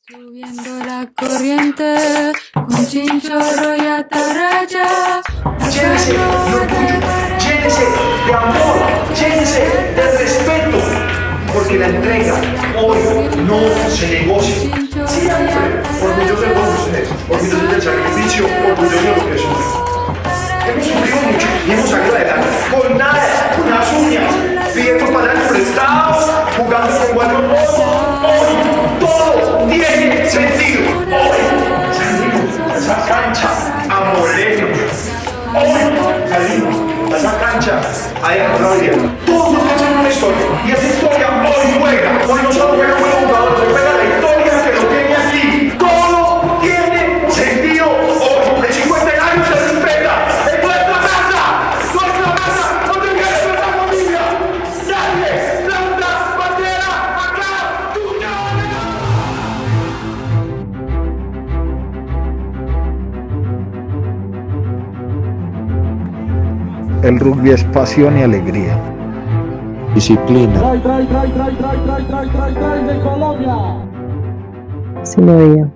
Subiendo la corriente, un chinchorro y atarraya. Llénese de orgullo, llénese de amor, llénese de respeto, porque la entrega hoy no se negocia. Siempre orgulloso de todos ustedes, orgulloso del sacrificio, orgulloso de lo que sufren. Hemos sufrido mucho y hemos salido adelante con nada, con las uñas, pidiendo pañales prestados, jugando con guayos. Hoy todo tiene sentido. Hoy salimos a esa cancha a molernos. Hoy salimos a esa cancha a dejar vida. Todos ustedes tienen una historia y esa historia hoy juega. Hoy no solo juega un buen jugador, se juega la historia que lo tiene aquí. Todo tiene sentido. Hoy, el 50 años se respeta. El rugby es pasión y alegría. Disciplina. De Colombia. Sí lo veía.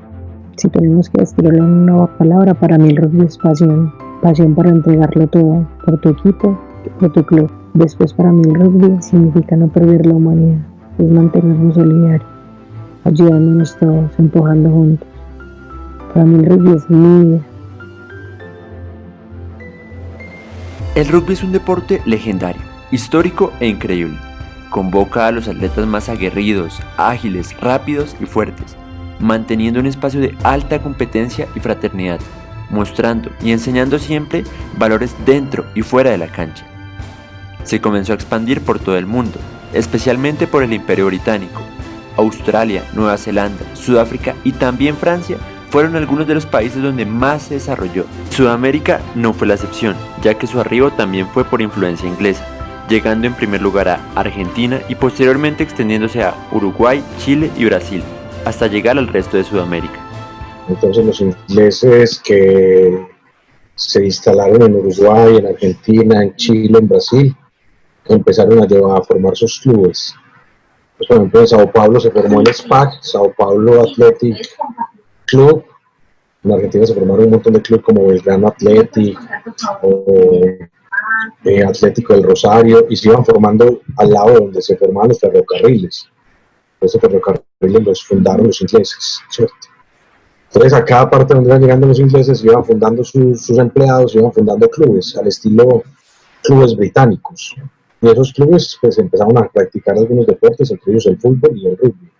Si tenemos que describirlo en una palabra, para mí el rugby es pasión. Pasión para entregarlo todo, por tu equipo y por tu club. Después para mí el rugby significa no perder la humanidad. Es mantenernos solidarios, ayudándonos todos, empujando juntos. Para mí el rugby es mi vida. El rugby es un deporte legendario, histórico e increíble. Convoca a los atletas más aguerridos, ágiles, rápidos y fuertes, manteniendo un espacio de alta competencia y fraternidad, mostrando y enseñando siempre valores dentro y fuera de la cancha. Se comenzó a expandir por todo el mundo, especialmente por el Imperio Británico. Australia, Nueva Zelanda, Sudáfrica y también Francia fueron algunos de los países donde más se desarrolló. Sudamérica no fue la excepción, ya que su arribo también fue por influencia inglesa, llegando en primer lugar a Argentina y posteriormente extendiéndose a Uruguay, Chile y Brasil, hasta llegar al resto de Sudamérica. Entonces los ingleses que se instalaron en Uruguay, en Argentina, en Chile, en Brasil, empezaron a formar sus clubes. Pues, por ejemplo, en Sao Paulo se formó el SPAC, Sao Paulo Athletic Club. En Argentina se formaron un montón de clubes como Belgrano Athletic o Atlético del Rosario, y se iban formando al lado de donde se formaban los ferrocarriles. Esos ferrocarriles los fundaron los ingleses, ¿cierto? Entonces a cada parte donde iban llegando los ingleses iban fundando sus empleados, iban fundando clubes al estilo clubes británicos. Y esos clubes pues empezaron a practicar algunos deportes, entre ellos el fútbol y el rugby.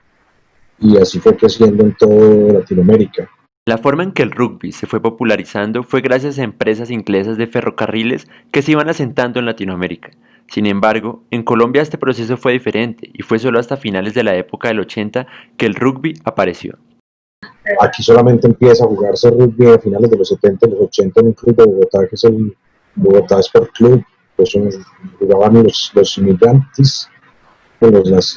Y así fue creciendo en toda Latinoamérica. La forma en que el rugby se fue popularizando fue gracias a empresas inglesas de ferrocarriles que se iban asentando en Latinoamérica. Sin embargo, en Colombia este proceso fue diferente y fue solo hasta finales de la época del 80 que el rugby apareció. Aquí solamente empieza a jugarse rugby a finales de los 70 y los 80 en un club de Bogotá que es el Bogotá Sport Club. Pues jugaban los inmigrantes, las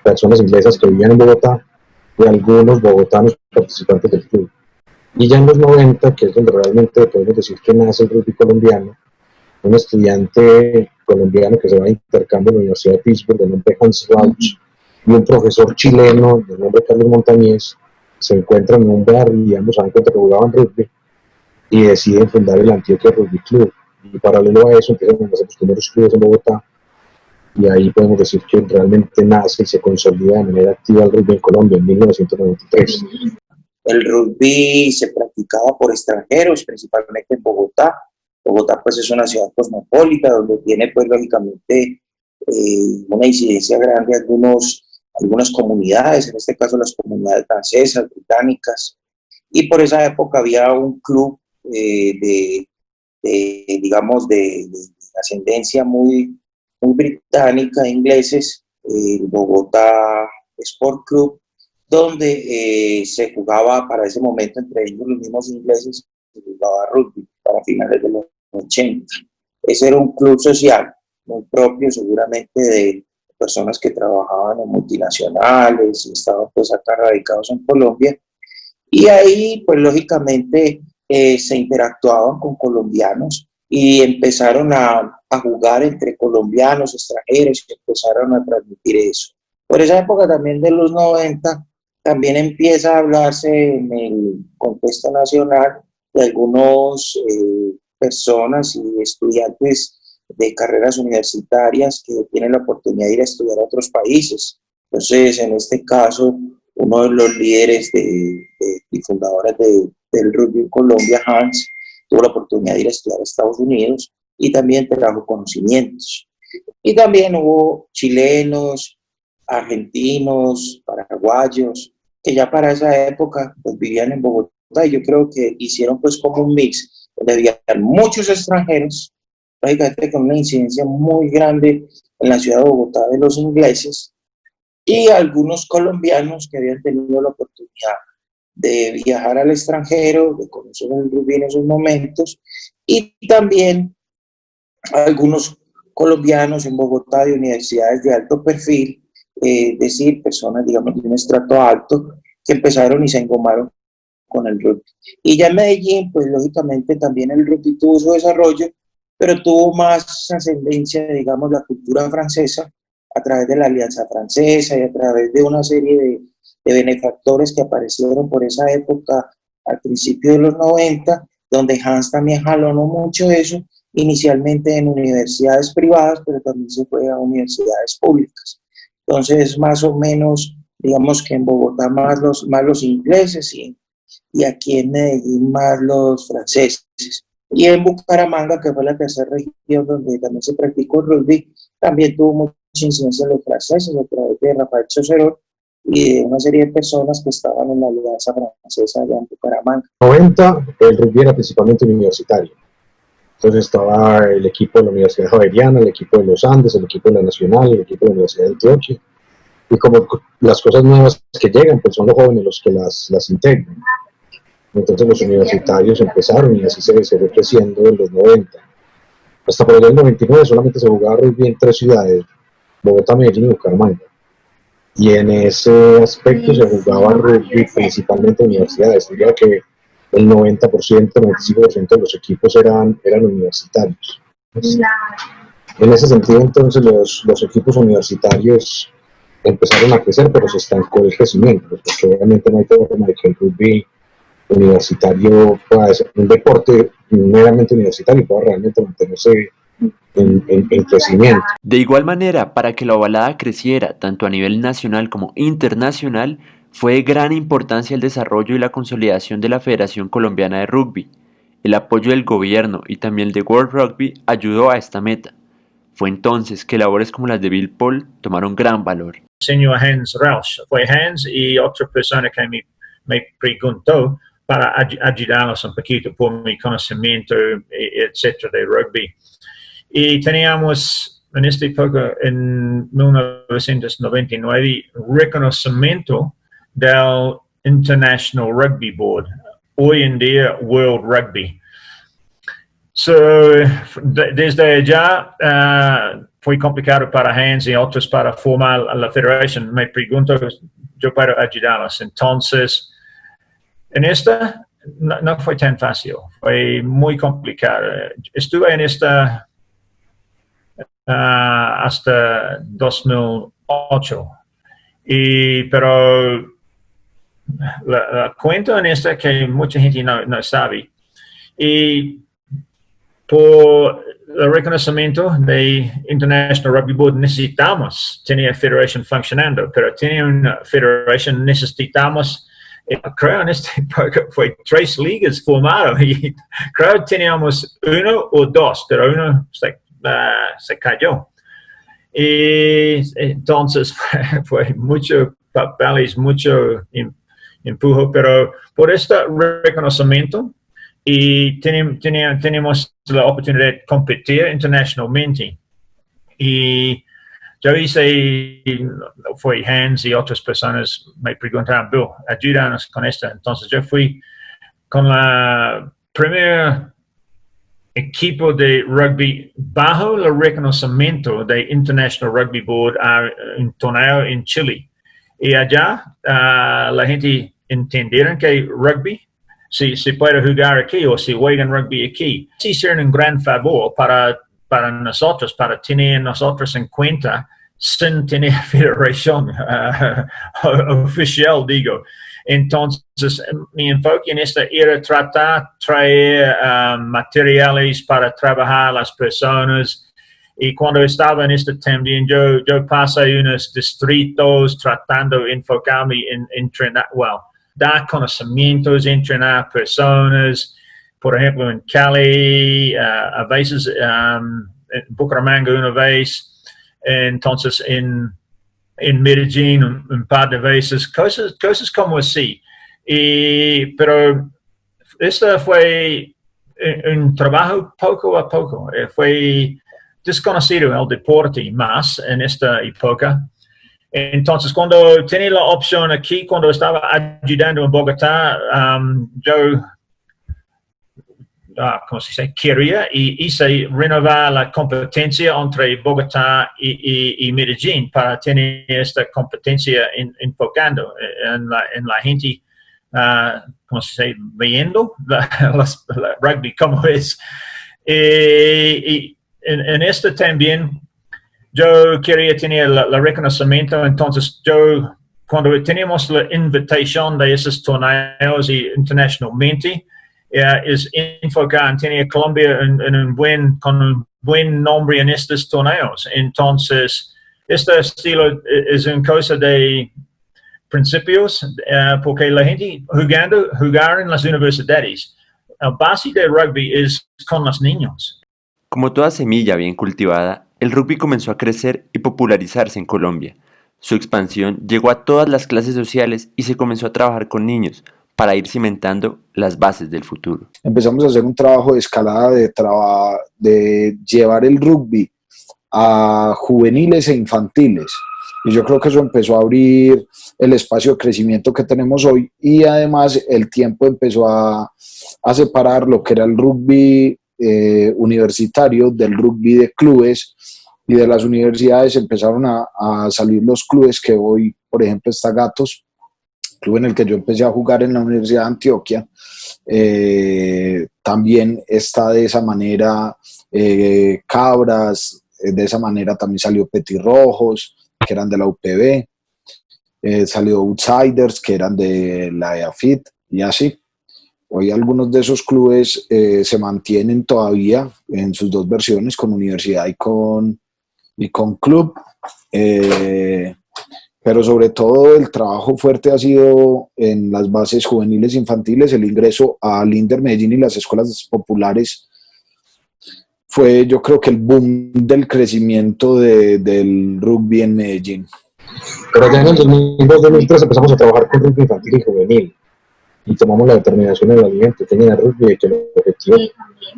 personas inglesas que vivían en Bogotá y algunos bogotanos participantes del club. Y ya en los 90, que es donde realmente podemos decir que nace el rugby colombiano, un estudiante colombiano que se va a intercambio en la Universidad de Pittsburgh de nombre Hans Rauch y un profesor chileno de nombre Carlos Montañez se encuentran en un bar y ambos se dan cuenta que jugaban rugby y deciden fundar el Antioquia Rugby Club. Y paralelo a eso empiezan a hacer los primeros clubes en Bogotá, y ahí podemos decir que realmente nace y se consolida de manera activa el rugby en Colombia en 1993. El rugby se practicaba por extranjeros, principalmente en Bogotá. Bogotá pues es una ciudad cosmopolita donde tiene pues lógicamente una incidencia grande algunas comunidades, en este caso las comunidades francesas, británicas, y por esa época había un club digamos de ascendencia muy británica, ingleses, el Bogotá Sport Club, donde se jugaba para ese momento entre ellos los mismos ingleses, se jugaba rugby para finales de los 80. Ese era un club social muy propio seguramente de personas que trabajaban en multinacionales y estaban pues acá radicados en Colombia, y ahí pues lógicamente se interactuaban con colombianos y empezaron a jugar entre colombianos, extranjeros, y empezaron a transmitir eso. Por esa época también de los 90 también empieza a hablarse en el contexto nacional de algunas personas y estudiantes de carreras universitarias que tienen la oportunidad de ir a estudiar a otros países. Entonces, en este caso, uno de los líderes y fundadores del rugby en Colombia, Hans, tuvo la oportunidad de ir a estudiar a Estados Unidos y también trajo conocimientos. Y también hubo chilenos, argentinos, paraguayos, que ya para esa época pues, vivían en Bogotá, y yo creo que hicieron pues como un mix, donde había muchos extranjeros, prácticamente con una incidencia muy grande en la ciudad de Bogotá de los ingleses, y algunos colombianos que habían tenido la oportunidad de viajar al extranjero, de conocer el rugby en esos momentos, y también algunos colombianos en Bogotá de universidades de alto perfil, es decir, personas, digamos, de un estrato alto, que empezaron y se engomaron con el rugby. Y ya en Medellín, pues lógicamente también el rugby tuvo su desarrollo, pero tuvo más ascendencia, digamos, la cultura francesa, a través de la Alianza Francesa y a través de una serie de benefactores que aparecieron por esa época al principio de los 90, donde Hans también jalonó mucho eso, inicialmente en universidades privadas, pero también se fue a universidades públicas. Entonces, más o menos, digamos que en Bogotá más los ingleses y aquí en Medellín más los franceses. Y en Bucaramanga, que fue la tercera región donde también se practicó el rugby, también tuvo mucha incidencia de los franceses a través de Rafael Chocerot y de una serie de personas que estaban en la Alianza Francesa allá en Bucaramanga. En los 90 el rugby era principalmente universitario. Entonces estaba el equipo de la Universidad Javeriana, el equipo de los Andes, el equipo de la Nacional, el equipo de la Universidad de Antioquia. Y como las cosas nuevas que llegan, pues son los jóvenes los que las integran. Entonces los universitarios empezaron y así se fue creciendo en los 90. Hasta por allá en el 99 solamente se jugaba rugby en 3 ciudades, Bogotá, Medellín y Bucaramanga. Y en ese aspecto se jugaba rugby principalmente en universidades. Diría que el 90%, 95% de los equipos eran universitarios. En ese sentido, entonces, los equipos universitarios empezaron a crecer, pero se estancó el crecimiento, porque obviamente no hay forma de que el rugby universitario pueda ser un deporte meramente universitario y pueda realmente mantenerse en crecimiento. De igual manera, para que la ovalada creciera tanto a nivel nacional como internacional, fue de gran importancia el desarrollo y la consolidación de la Federación Colombiana de Rugby. El apoyo del gobierno y también el de World Rugby ayudó a esta meta. Fue entonces que labores como las de Bill Paul tomaron gran valor. Señor Hans Rausch, fue Hans y otra persona que me preguntó para ayudarnos un poquito por mi conocimiento, etcétera, de rugby. Y teníamos en esta época, en 1999, reconocimiento del International Rugby Board, hoy en día World Rugby. So, desde allá fue complicado para Hans y otros para formar la federación. Me pregunto, yo para ayudarlos. Entonces, en esta no fue tan fácil, fue muy complicado. Estuve en esta hasta 2008, pero la cuento en esta que mucha gente no sabe. Y por el reconocimiento de International Rugby Board necesitamos tener federación funcionando, pero tener una federación necesitamos, creo en esta época fue 3 ligas formadas y creo que teníamos 1 o 2, pero uno se cayó. Y entonces fue mucho papeles, mucho empujo, pero por este reconocimiento y tenemos la oportunidad de competir internacionalmente. Y yo hice, fue Hans y otras personas me preguntaron, Bill, ayúdanos con esto. Entonces yo fui con la primera equipo de rugby bajo el reconocimiento de International Rugby Board en torneo en Chile. Y allá la gente entendieron que rugby si puede jugar aquí o si juegan rugby aquí. Sí hicieron un gran favor para nosotros, para tener nosotros en cuenta sin tener federación oficial, digo. Entonces, mi enfoque en esta era tratar de traer materiales para trabajar las personas. Y cuando estaba en esto también, yo pasé unos distritos tratando de enfocarme en entrenar, dar conocimientos, entrenar personas. Por ejemplo, en Cali, a veces en Bucaramanga una vez. Entonces, en Medellín un par de veces, cosas como así. Pero esto fue un trabajo poco a poco. Fue desconocido el deporte más en esta época. Entonces, cuando tenía la opción aquí, cuando estaba ayudando en Bogotá, yo ¿cómo se dice? Quería y hice renovar la competencia entre Bogotá y Medellín para tener esta competencia enfocando en la gente, ¿cómo se dice? Viendo la rugby como es. Y en esto también yo quería tener el reconocimiento, entonces cuando teníamos la invitación de esos torneos y internacionalmente, es enfocar en tener Colombia con un buen nombre en estos torneos. Entonces, este estilo es una cosa de principios, porque la gente jugar en las universidades, la base del rugby es con los niños. Como toda semilla bien cultivada, el rugby comenzó a crecer y popularizarse en Colombia. Su expansión llegó a todas las clases sociales y se comenzó a trabajar con niños para ir cimentando las bases del futuro. Empezamos a hacer un trabajo de escalada, de llevar el rugby a juveniles e infantiles. Y yo creo que eso empezó a abrir el espacio de crecimiento que tenemos hoy, y además el tiempo empezó a separar lo que era el rugby universitario del rugby de clubes, y de las universidades empezaron a salir los clubes que hoy, por ejemplo, está Gatos, club en el que yo empecé a jugar en la Universidad de Antioquia. También está de esa manera Cabras, de esa manera también salió Petirrojos, que eran de la UPB, salió Outsiders, que eran de la EAFIT, y así. Hoy algunos de esos clubes se mantienen todavía en sus dos versiones, con universidad y con club. Pero sobre todo el trabajo fuerte ha sido en las bases juveniles e infantiles. El ingreso al Inder Medellín y las escuelas populares fue, yo creo, que el boom del crecimiento del rugby en Medellín. Pero ya en el 2002-2003 empezamos a trabajar con rugby infantil y juvenil, y tomamos la determinación en la línea que tenía el rugby de que el objetivo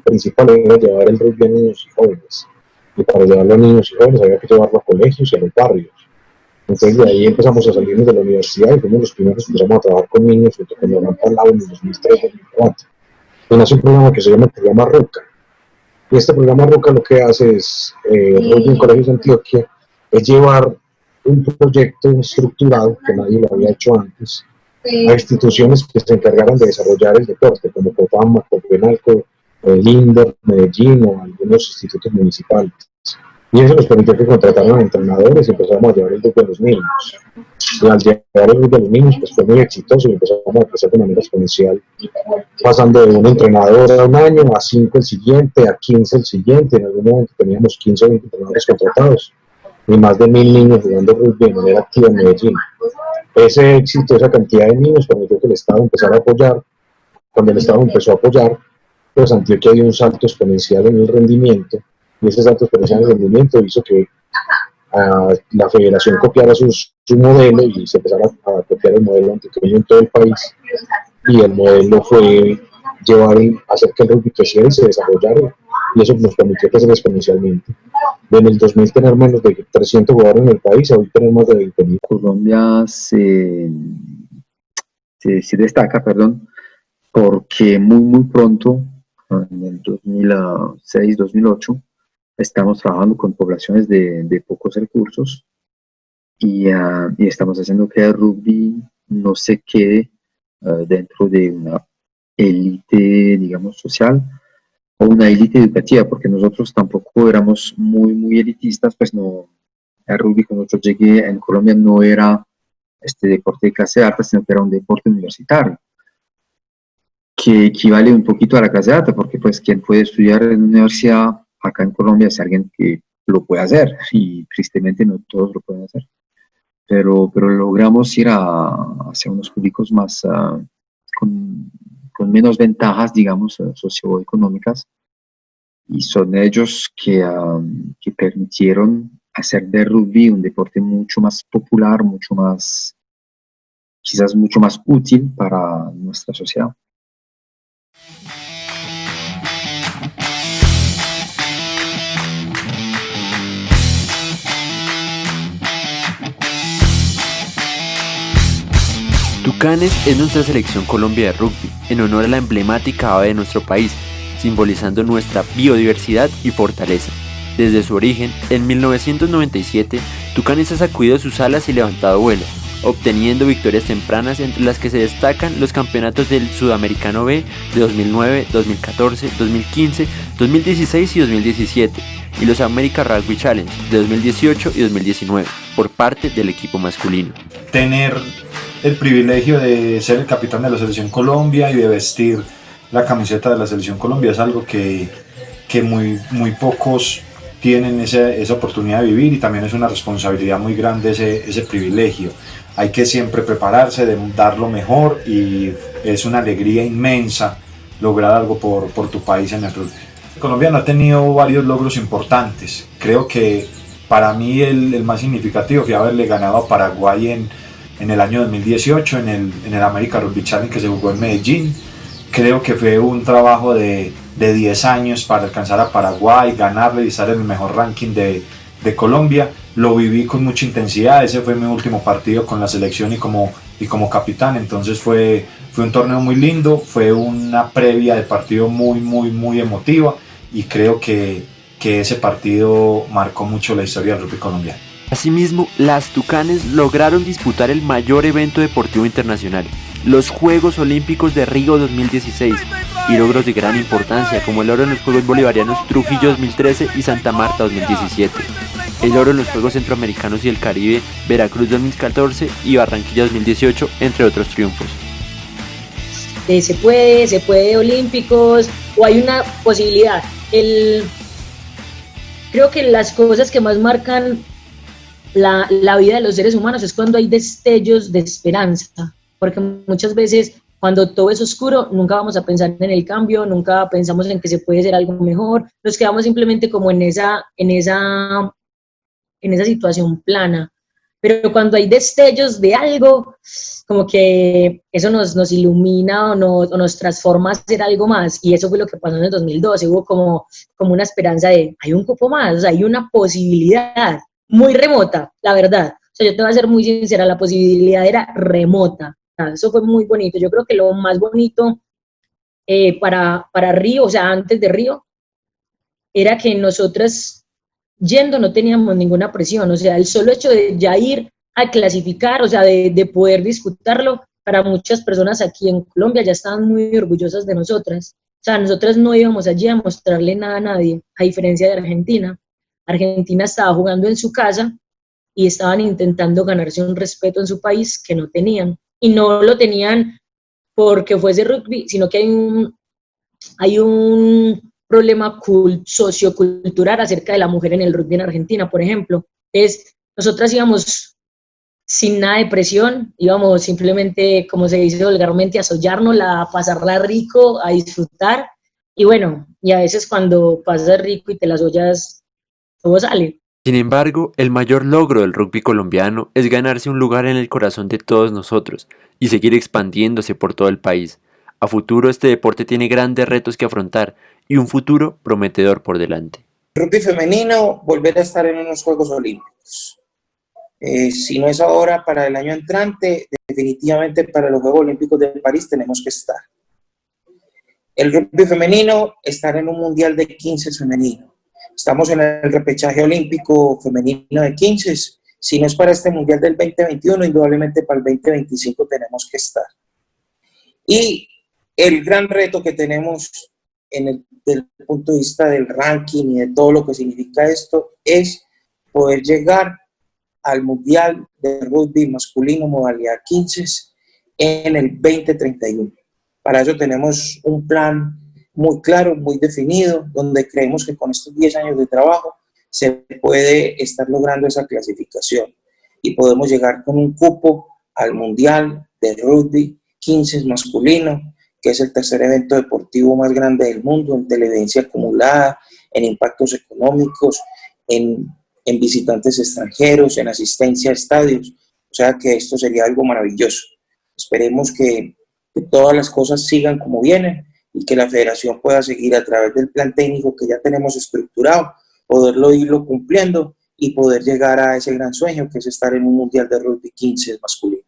principal era llevar el rugby a niños y jóvenes. Y para llevarlo a niños y jóvenes había que llevarlo a colegios y a los barrios. Entonces de ahí empezamos a salirnos de la universidad y fuimos los primeros que empezamos a trabajar con niños junto con Leonardo Palau en el 2003-2004. Y nace un programa que se llama el programa RUCA. Y este programa RUCA lo que hace es, en Colegios de Antioquia, es llevar un proyecto estructurado, que nadie lo había hecho antes, a instituciones que se encargaran de desarrollar el deporte, como Copama, Copenalco, Inder, Medellín o algunos institutos municipales. Y eso nos permitió que contrataran a entrenadores y empezamos a llevar el grupo de los niños. Y al llevar el grupo de los niños, pues fue muy exitoso y empezamos a crecer de manera exponencial, pasando de un entrenador a un año, a 5 el siguiente, a 15 el siguiente. En algún momento teníamos 15 o 20 entrenadores contratados y más de 1000 niños jugando rugby de manera activa en Medellín. Ese éxito, esa cantidad de niños permitió que el Estado empezara a apoyar. Cuando el Estado empezó a apoyar, pues Antioquia dio un salto exponencial en el rendimiento, y ese salto exponencial en el rendimiento hizo que la federación copiara su modelo y se empezara a copiar el modelo antioqueño en todo el país, y el modelo fue hacer que el rugby creciera y se desarrollara, y eso nos permitió crecer exponencialmente. En el 2000 tener menos de 300 jugadores en el país, hoy tenemos más de 20.000. Colombia se destaca, porque muy pronto, en el 2006-2008, estamos trabajando con poblaciones de pocos recursos y estamos haciendo que el rugby no se quede dentro de una élite, digamos, social o una élite educativa, porque nosotros tampoco éramos muy elitistas, pues no El rugby cuando yo llegué en Colombia no era este deporte de clase alta, sino que era un deporte universitario, que equivale un poquito a la clase alta, porque pues quien puede estudiar en universidad acá en Colombia es alguien que lo puede hacer, y tristemente no todos lo pueden hacer. Pero logramos ir hacia unos públicos más con menos ventajas, digamos, socioeconómicas, y son ellos que permitieron hacer de rugby un deporte mucho más popular, mucho más, quizás mucho más útil para nuestra sociedad. Tucanes es nuestra selección Colombia de rugby, en honor a la emblemática ave de nuestro país, simbolizando nuestra biodiversidad y fortaleza. Desde su origen, en 1997, Tucanes ha sacudido sus alas y levantado vuelo, obteniendo victorias tempranas entre las que se destacan los campeonatos del Sudamericano B de 2009, 2014, 2015, 2016 y 2017, y los America Rugby Challenge de 2018 y 2019, por parte del equipo masculino. Tener el privilegio de ser el capitán de la Selección Colombia y de vestir la camiseta de la Selección Colombia es algo que muy pocos tienen esa oportunidad de vivir, y también es una responsabilidad muy grande ese privilegio. Hay que siempre prepararse, de dar lo mejor, y es una alegría inmensa lograr algo por tu país en el rugby. Colombia ha tenido varios logros importantes. Creo que para mí el más significativo fue haberle ganado a Paraguay en el año 2018 en el America Rugby Challenge que se jugó en Medellín. Creo que fue un trabajo de 10 años para alcanzar a Paraguay, ganarle y estar en el mejor ranking de Colombia. Lo viví con mucha intensidad. Ese fue mi último partido con la selección y como capitán, entonces fue un torneo muy lindo, fue una previa de partido muy emotiva, y creo que ese partido marcó mucho la historia del rugby colombiano. Asimismo, las Tucanes lograron disputar el mayor evento deportivo internacional, los Juegos Olímpicos de Río 2016, y logros de gran importancia como el oro en los Juegos Bolivarianos Trujillo 2013 y Santa Marta 2017, el oro en los Juegos Centroamericanos y el Caribe Veracruz 2014 y Barranquilla 2018, entre otros triunfos. Se puede olímpicos, o hay una posibilidad. Creo que las cosas que más marcan la vida de los seres humanos es cuando hay destellos de esperanza, porque muchas veces cuando todo es oscuro nunca vamos a pensar en el cambio, nunca pensamos en que se puede hacer algo mejor, nos quedamos simplemente como en esa situación plana. Pero cuando hay destellos de algo, como que eso nos ilumina o nos transforma a hacer algo más, y eso fue lo que pasó en el 2012. Hubo como una esperanza de, hay un poco más, o sea, hay una posibilidad muy remota, la verdad. O sea, yo te voy a ser muy sincera, la posibilidad era remota. Eso fue muy bonito. Yo creo que lo más bonito para Río, o sea, antes de Río, era que nosotras yendo no teníamos ninguna presión. O sea, el solo hecho de ya ir a clasificar, o sea, de poder disputarlo, para muchas personas aquí en Colombia ya estaban muy orgullosas de nosotras. O sea, nosotras no íbamos allí a mostrarle nada a nadie, a diferencia de Argentina. Argentina estaba jugando en su casa y estaban intentando ganarse un respeto en su país que no tenían. Y no lo tenían porque fuese rugby, sino que hay un problema sociocultural acerca de la mujer en el rugby en Argentina, por ejemplo. Entonces, nosotras íbamos sin nada de presión, íbamos simplemente, como se dice vulgarmente, a sollárnosla, a pasarla rico, a disfrutar. Y bueno, y a veces cuando pasas rico y te las ollas, todo sale. Sin embargo, el mayor logro del rugby colombiano es ganarse un lugar en el corazón de todos nosotros y seguir expandiéndose por todo el país. A futuro este deporte tiene grandes retos que afrontar y un futuro prometedor por delante. Rugby femenino, volver a estar en unos Juegos Olímpicos. Si no es ahora, para el año entrante, definitivamente para los Juegos Olímpicos de París tenemos que estar. El rugby femenino, estar en un mundial de 15 femenino. Estamos en el repechaje olímpico femenino de 15. Si no es para este mundial del 2021, indudablemente para el 2025 tenemos que estar. Y el gran reto que tenemos desde el punto de vista del ranking y de todo lo que significa esto es poder llegar al Mundial de Rugby masculino modalidad 15 en el 2031. Para eso tenemos un plan muy claro, muy definido, donde creemos que con estos 10 años de trabajo se puede estar logrando esa clasificación y podemos llegar con un cupo al Mundial de Rugby 15 masculino, que es el tercer evento deportivo más grande del mundo en televidencia acumulada, en impactos económicos, en visitantes extranjeros, en asistencia a estadios. O sea que esto sería algo maravilloso. Esperemos que todas las cosas sigan como vienen y que la federación pueda seguir a través del plan técnico que ya tenemos estructurado, poderlo irlo cumpliendo y poder llegar a ese gran sueño que es estar en un Mundial de Rugby 15 masculino.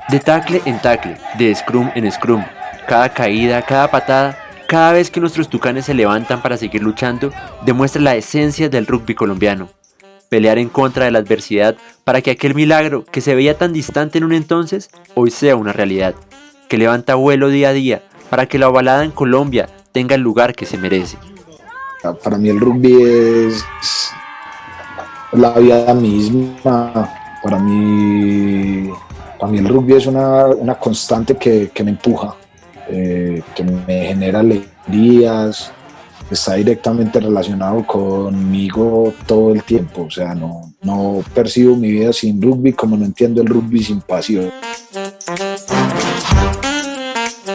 De tackle en tackle, de scrum en scrum, cada caída, cada patada, cada vez que nuestros tucanes se levantan para seguir luchando, demuestra la esencia del rugby colombiano. Pelear en contra de la adversidad para que aquel milagro que se veía tan distante en un entonces, hoy sea una realidad, que levanta vuelo día a día para que la ovalada en Colombia tenga el lugar que se merece. Para mí el rugby es la vida misma. Para mí el rugby es una constante que me empuja, que me genera alegrías, está directamente relacionado conmigo todo el tiempo. O sea, no percibo mi vida sin rugby como no entiendo el rugby sin pasión.